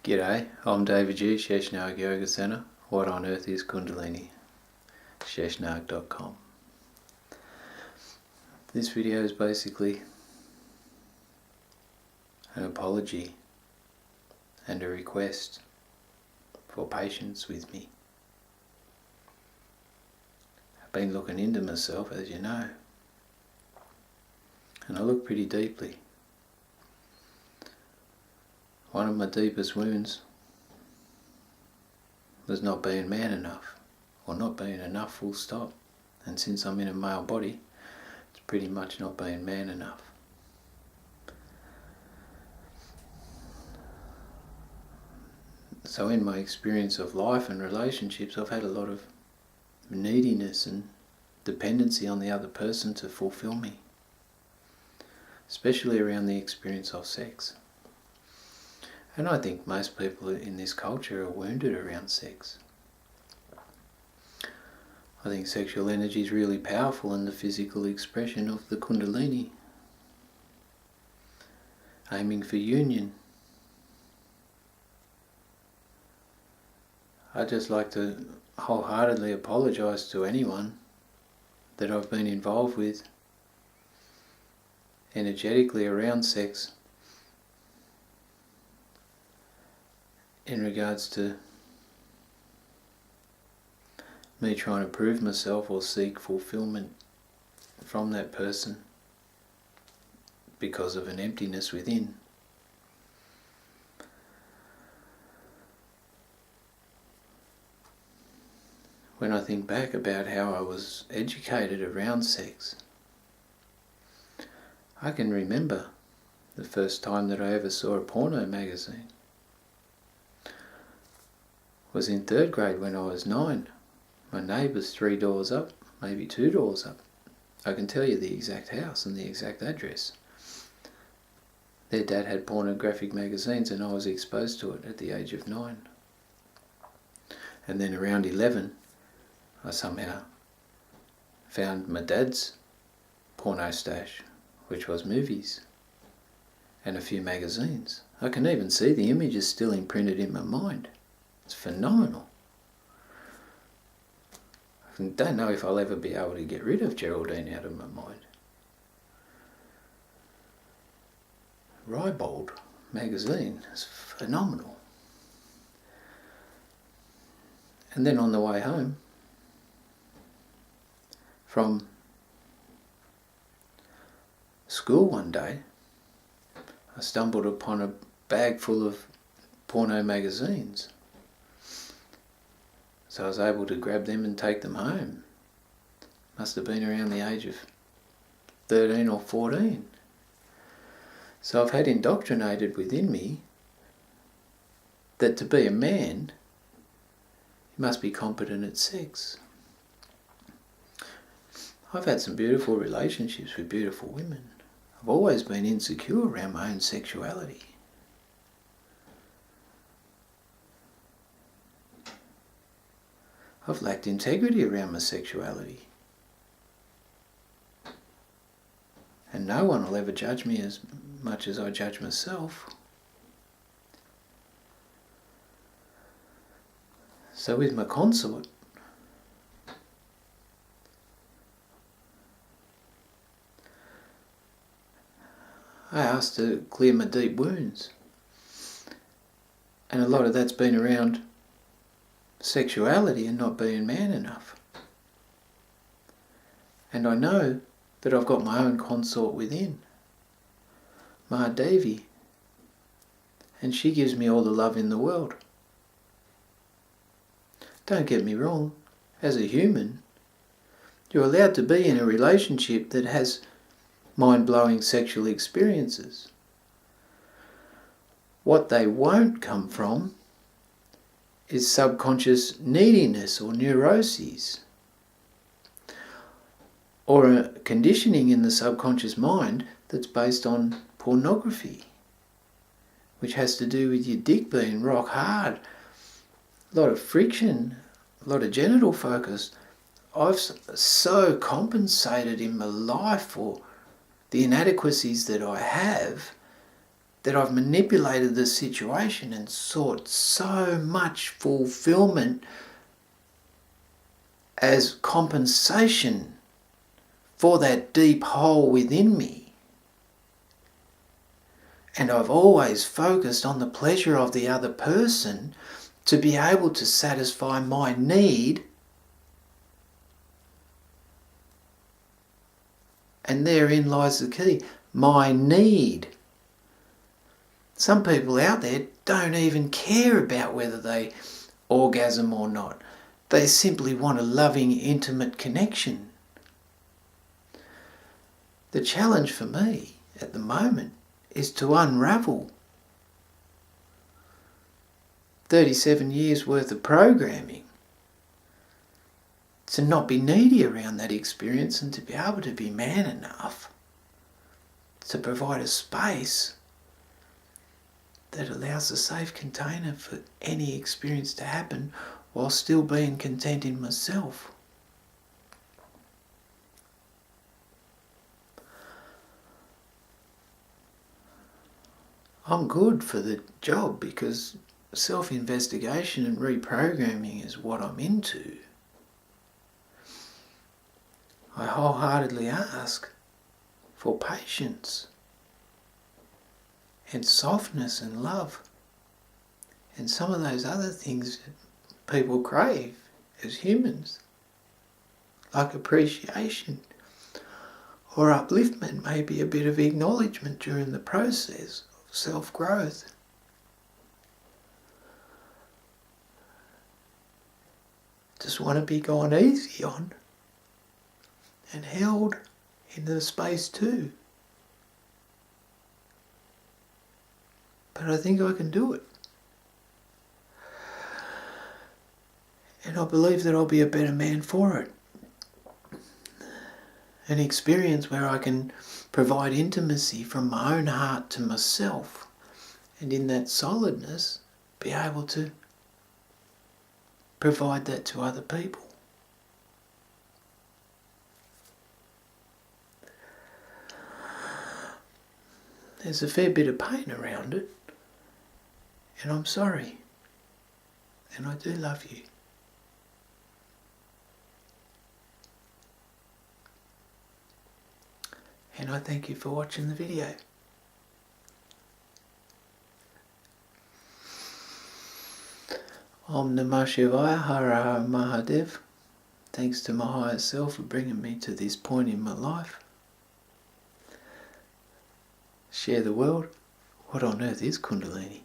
G'day, I'm omdevaji, Sheshnag Yoga Center. What on earth is Kundalini? Sheshnag.com. This video is basically an apology and a request for patience with me. I've been looking into myself, as you know, and I look pretty deeply. One of my deepest wounds was not being man enough, or not being enough full stop. And since I'm in a male body, it's pretty much not being man enough. So in my experience of life and relationships, I've had a lot of neediness and dependency on the other person to fulfill me, especially around the experience of sex. And I think most people in this culture are wounded around sex. I think sexual energy is really powerful in the physical expression of the Kundalini, aiming for union. I'd just like to wholeheartedly apologise to anyone that I've been involved with energetically around sex in regards to me trying to prove myself or seek fulfillment from that person because of an emptiness within. When I think back about how I was educated around sex, I can remember the first time that I ever saw a porno magazine was in 3rd grade when I was 9. My neighbour's 3 doors up, maybe 2 doors up. I can tell you the exact house and the exact address. Their dad had pornographic magazines and I was exposed to it at the age of 9. And then around 11, I somehow found my dad's porno stash, which was movies and a few magazines. I can even see the images still imprinted in my mind. It's phenomenal. I don't know if I'll ever be able to get rid of Geraldine out of my mind. Ribald magazine is phenomenal. And then on the way home from school one day, I stumbled upon a bag full of porno magazines. So I was able to grab them and take them home. Must have been around the age of 13 or 14. So I've had indoctrinated within me that to be a man, you must be competent at sex. I've had some beautiful relationships with beautiful women. I've always been insecure around my own sexuality. I've lacked integrity around my sexuality. And no one will ever judge me as much as I judge myself. So with my consort, I asked to clear my deep wounds. And a lot of that's been around sexuality and not being man enough. And I know that I've got my own consort within, Ma Devi, and she gives me all the love in the world. Don't get me wrong, as a human, you're allowed to be in a relationship that has mind-blowing sexual experiences. What they won't come from is subconscious neediness or neuroses, or a conditioning in the subconscious mind that's based on pornography, which has to do with your dick being rock hard, a lot of friction, a lot of genital focus. I've so compensated in my life for the inadequacies that I have that I've manipulated the situation and sought so much fulfillment as compensation for that deep hole within me. And I've always focused on the pleasure of the other person to be able to satisfy my need. And therein lies the key, my need. Some people out there don't even care about whether they orgasm or not. They simply want a loving, intimate connection. The challenge for me at the moment is to unravel 37 years worth of programming, to not be needy around that experience and to be able to be man enough to provide a space that allows a safe container for any experience to happen while still being content in myself. I'm good for the job because self-investigation and reprogramming is what I'm into. I wholeheartedly ask for patience and softness and love and some of those other things that people crave as humans, like appreciation or upliftment, maybe a bit of acknowledgement during the process of self-growth. Just want to be gone easy on and held in the space too. But I think I can do it. And I believe that I'll be a better man for it. An experience where I can provide intimacy from my own heart to myself, and in that solidness be able to provide that to other people. There's a fair bit of pain around it, and I'm sorry, and I do love you. And I thank you for watching the video. Om Namah Shivaya, Har Har Mahadev. Thanks to my higher self for bringing me to this point in my life. Share the world. What on earth is Kundalini?